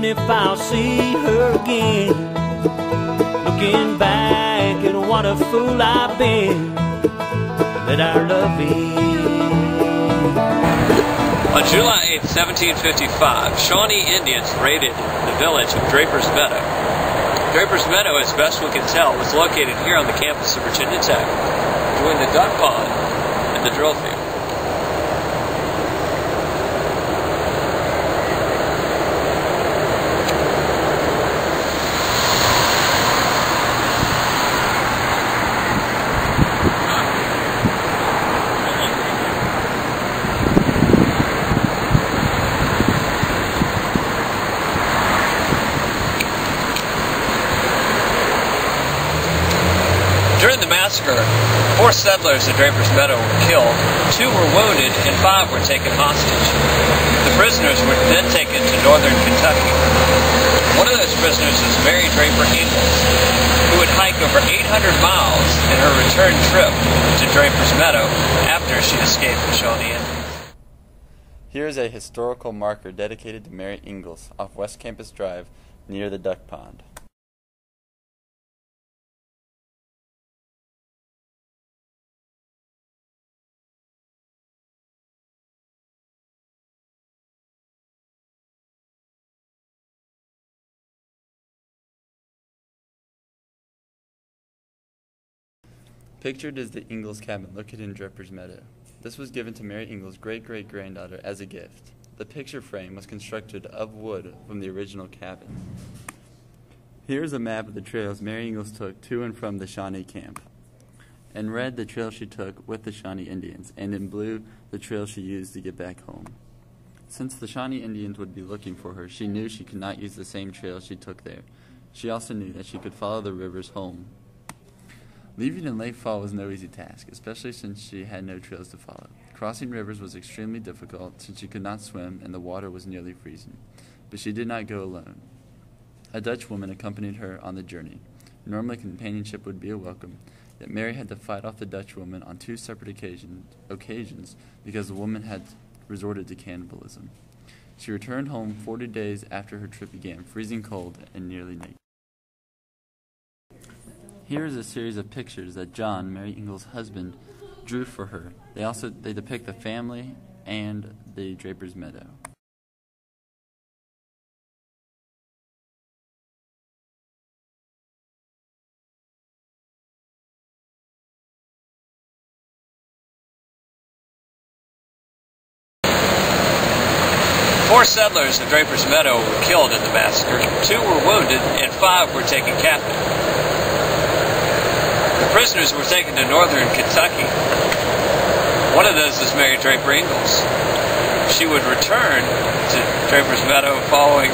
if I'll see her again. Looking back at what a fool I've been, that our love ends. On July 8, 1755, Shawnee Indians raided the village of Drapers Meadow. Drapers Meadow, as best we can tell, was located here on the campus of Virginia Tech, between the duck pond and the drill field. During the massacre, 4 settlers at Drapers Meadow were killed, 2 were wounded, and 5 were taken hostage. The prisoners were then taken to northern Kentucky. One of those prisoners was Mary Draper Ingles, who would hike over 800 miles in her return trip to Drapers Meadow after she escaped the Shawnee Indians. Here is a historical marker dedicated to Mary Ingles off West Campus Drive near the duck pond. Pictured is the Ingles cabin located in Drapers Meadow. This was given to Mary Ingles' great-great-granddaughter as a gift. The picture frame was constructed of wood from the original cabin. Here is a map of the trails Mary Ingles took to and from the Shawnee camp. In red, the trail she took with the Shawnee Indians, and in blue, the trail she used to get back home. Since the Shawnee Indians would be looking for her, she knew she could not use the same trail she took there. She also knew that she could follow the rivers home. Leaving in late fall was no easy task, especially since she had no trails to follow. Crossing rivers was extremely difficult since she could not swim and the water was nearly freezing. But she did not go alone. A Dutch woman accompanied her on the journey. Normally companionship would be a welcome, yet Mary had to fight off the Dutch woman on 2 separate occasions because the woman had resorted to cannibalism. She returned home 40 days after her trip began, freezing cold and nearly naked. Here is a series of pictures that John, Mary Ingles' husband, drew for her. They depict the family and the Drapers Meadow. Four settlers of Drapers Meadow were killed in the massacre, 2 were wounded, and 5 were taken captive. The prisoners were taken to northern Kentucky. One of those was Mary Draper Ingles. She would return to Drapers Meadow following